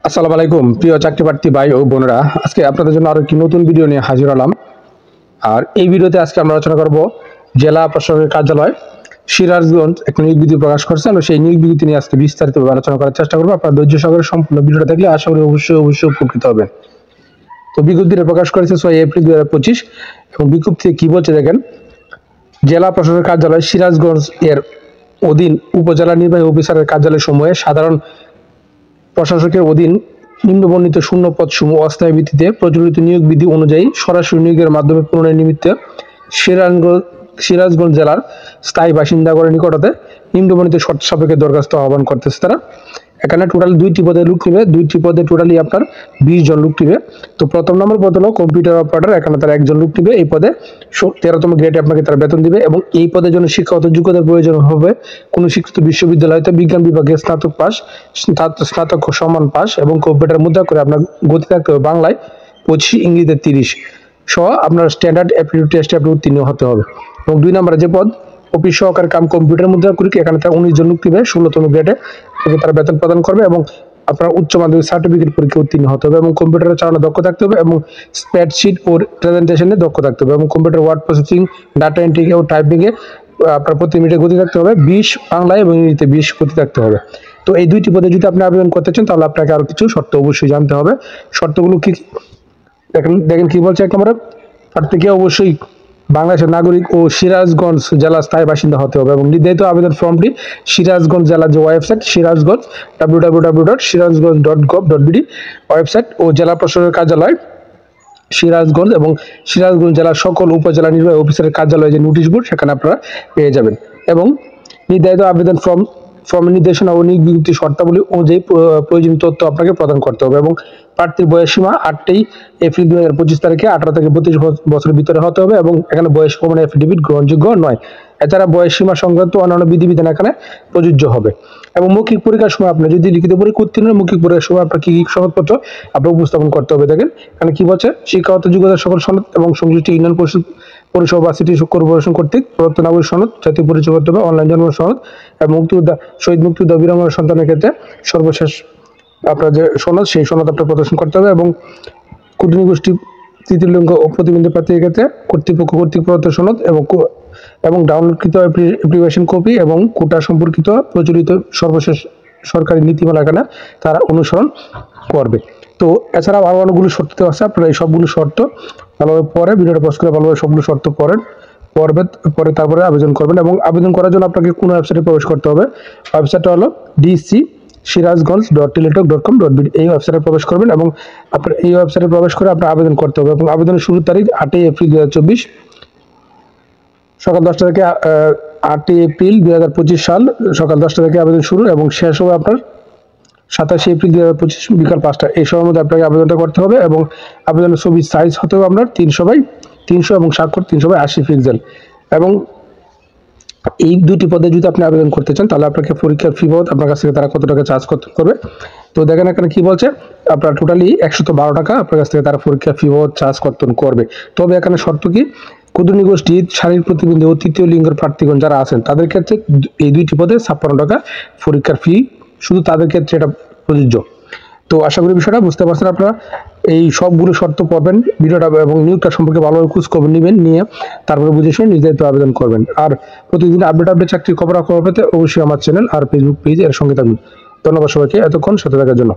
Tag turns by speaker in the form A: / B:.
A: আসসালামু আলাইকুম প্রিয় চাকরি প্রার্থী ভাই ও বোনেরা, আজকে আপনাদের জন্য আরো একটি নতুন ভিডিও নিয়ে হাজির হলাম। আর এই ভিডিওতে আজকে আমরা আলোচনা করব জেলা প্রশাসকের কার্যালয় সিরাজগঞ্জ একটা নিয়োগ বিজ্ঞপ্তি প্রকাশ করেছে। আমরা সেই নিয়োগ বিজ্ঞপ্তি নিয়ে আজকে বিস্তারিতভাবে আলোচনা করার চেষ্টা করবো। আপনারা ধৈর্য সহকারে সম্পূর্ণ ভিডিওটা দেখলে আশা করি অবশ্যই উপকৃত হবেন। তো বিজ্ঞপ্তিটা প্রকাশ করেছে 6 এপ্রিল 2025 এবং বিজ্ঞপ্তিতে কি বলছে দেখেন। জেলা প্রশাসকের কার্যালয় সিরাজগঞ্জ এর অধীন উপজেলা নির্বাহী অফিসারের কার্যালয় সমূহে সাধারণ প্রশাসকের অধীন নিম্নবর্ণিত শূন্য পদ সমূহ অস্থায়ী ভিত্তিতে প্রচলিত নিয়োগ বিধি অনুযায়ী সরাসরি নিয়োগের মাধ্যমে প্রণয়ন নিমিত্তে সিরাজগঞ্জ জেলার স্থায়ী বাসিন্দাগণের নিকটতে নিম্নবর্ণিত শর্ত সাপেক্ষে দরখাস্ত আহ্বান করতেছে তারা। এখানে টোটাল 2টি পদে লোক নিবে, 2টি পদে টোটালি আপনার 20 জন লোক নিবে। তো প্রথম নম্বর পদ হলো কম্পিউটার অপারেটর, এখানে তারা একজন লোক নিবে। এই পদে 13তম গ্রেডে আপনাকে তারা বেতন দিবে এবং এই পদের জন্য শিক্ষাগত যোগ্যতার প্রয়োজন হবে কোনো শিক্ষিত বিশ্ববিদ্যালয়তে বিজ্ঞান বিভাগে স্নাতক পাস, স্নাতক সমান পাস এবং কম্পিউটার মুদ্রা করে আপনার গতি থাকতে হবে বাংলায় 25, ইংরেজিতে 30 সহ আপনার স্ট্যান্ডার্ড অ্যাপটিটিউড টেস্টে আপনি উত্তীর্ণ হতে হবে। এবং 2 নম্বরে যে পদ অফিস সহকারী কাম কম্পিউটার মুদ্রা করি, এখানে তারা 19 জন লোক নিবে 16তম গ্রেডে, তারা বেতন প্রদান করবে এবং আপনার উচ্চ মাধ্যমিক সার্টিফিকেট পরীক্ষা উত্তীর্ণ হতে হবে এবং কম্পিউটারে চালানো দক্ষ থাকতে হবে এবং স্প্রেডশিট ও প্রেজেন্টেশনে দক্ষ থাকতে হবে এবং computer word processing, data entry ও টাইপিং এ আপনার প্রতি মিনিটে গতি থাকতে হবে 20 বাংলায় এবং ইংরেজিতে 20 গতি থাকতে হবে। তো এই 2টি পদে যদি আপনি আবেদন করতে চান তাহলে আপনাকে আরো কিছু শর্ত অবশ্যই জানতে হবে। শর্তগুলো কি দেখেন কি বলছে। এক নম্বরে প্রার্থীকে অবশ্যই বাংলাদেশের নাগরিক ও সিরাজগঞ্জ জেলার স্থায়ী বাসিন্দা হতে হবে এবং নির্ধারিত আবেদন ফর্মটি সিরাজগঞ্জ জেলার যে ওয়েবসাইট সিরাজগঞ্জ www.সিরাজগঞ্জ.gov.bd ওয়েবসাইট ও জেলা প্রশাসকের কার্যালয় সিরাজগঞ্জ এবং সিরাজগঞ্জ জেলার সকল উপজেলা নির্বাহী অফিসারের কার্যালয়ে যে নোটিশ বোর্ড সেখানে আপনারা পেয়ে যাবেন এবং নির্ধারিত আবেদন ফর্মের নির্দেশনা ও নিয়োগ বিজ্ঞপ্তি শর্তাবলী অনুযায়ী প্রয়োজনীয় তথ্য আপনাকে প্রদান করতে হবে এবং প্রার্থীর বয়স সীমা 8 এপ্রিল 2025 তারিখে 18 থেকে 32 বছরের ভিতরে হতে হবে এবং এখানে বয়স প্রমাণ এফিডেভিট গ্রহণযোগ্য নয়। এছাড়া বয়স সীমা সংক্রান্ত অন্যান্য বিধিবিধান এখানে প্রযোজ্য হবে এবং মৌখিক পরীক্ষার সময় আপনি যদি লিখিত পরীক্ষা উত্তীর্ণ মৌখিক পরীক্ষার সময় আপনার কি সনদপত্র আপনার উপস্থাপন করতে হবে। দেখেন এখানে কি বলছে, শিক্ষাগত যোগ্যতার সকল সনদ এবং সংশ্লিষ্ট ইউনিয়ন পরিষদ বা সিটি কর্পোরেশন কর্তৃক প্রদত্ত নাগরিক সনদ, জাতীয় পরিচয়পত্র বা অনলাইন জন্ম সনদ এবং মুক্তিযোদ্ধা শহীদ মুক্তিযোদ্ধা বীরাঙ্গনা সন্তানের ক্ষেত্রে সর্বশেষ আপনার যে সনদ সেই সনদ আপনার প্রদর্শন করতে হবে এবং কুটনী গোষ্ঠী তৃতীয় লিঙ্গ ও প্রতিবন্ধী প্রার্থীর ক্ষেত্রে কর্তৃপক্ষ কর্তৃক প্রদত্ত সনদ এবং ডাউনলোডকৃত অ্যাপ্লিকেশন কপি এবং কোটা সম্পর্কিত প্রচলিত সর্বশেষ সরকারি নীতিমালা এখানে তারা অনুসরণ করবে। তো এছাড়াও আরো অনেকগুলো শর্ত দেওয়া আছে, আপনারা এই সবগুলো শর্ত ভালোভাবে পরে ভিডিওটা পজ করে ভালোভাবে সবগুলো শর্ত পরে তারপরে আবেদন করবেন এবং আবেদন করার জন্য আপনাকে কোন ওয়েবসাইটে প্রবেশ করতে হবে। ওয়েবসাইটটা হলো dc-sirazganj.teletalk.com.bd এই ওয়েবসাইটে প্রবেশ করবেন এবং আপনার এই ওয়েবসাইটে প্রবেশ করে আপনার আবেদন করতে হবে এবং আবেদনের শুরুর তারিখ 8 এপ্রিল 2024 সকাল 10টা থেকে 8 এপ্রিল 2025 সাল সকাল 10টা থেকে আবেদন শুরু এবং শেষ হবে আপনার 27 এপ্রিল 2025 বিকাল 5টা। এই সময়ের মধ্যে আপনাকে আবেদনটা করতে হবে এবং আবেদনের ছবির সাইজ হতে হবে আপনার 300 এবং স্বাক্ষর 380 পিক্সেল এবং এই 2টি পদে যদি আপনি আবেদন করতে চান তাহলে আপনাকে পরীক্ষার ফি বাবদ আপনার কাছ থেকে তারা কত টাকা চার্জ করতে হবে। তো দেখেন এখানে কি বলছে, আপনার টোটালি 112 টাকা আপনার কাছ থেকে তারা পরীক্ষার ফি বাবদ চার্জ করবে। তবে এখানে শর্ত কি, ক্ষুদ্র গোষ্ঠী, শারীরিক প্রতিবন্ধী ও তৃতীয় লিঙ্গের প্রার্থীগণ যারা আছেন তাদের ক্ষেত্রে এই 2টি পদে 56 টাকা পরীক্ষার ফি শুধু তাদের ক্ষেত্রে এটা প্রযোজ্য। তো আশা করি বিষয়টা বুঝতে পারছেন। আপনারা এই সবগুলো শর্ত পড়বেন ভিডিওটা এবং নিয়োগটা সম্পর্কে ভালোভাবে খোঁজ খবর নেবেন, নিয়ে তারপরে বুঝে শুনে নির্ধারিত আবেদন করবেন। আর প্রতিদিন আপডেট চাকরির খবর পেতে অবশ্যই আমার চ্যানেল আর ফেসবুক পেজ এর সঙ্গে থাকবেন। ধন্যবাদ সবাইকে এতক্ষণ সাথে থাকার জন্য।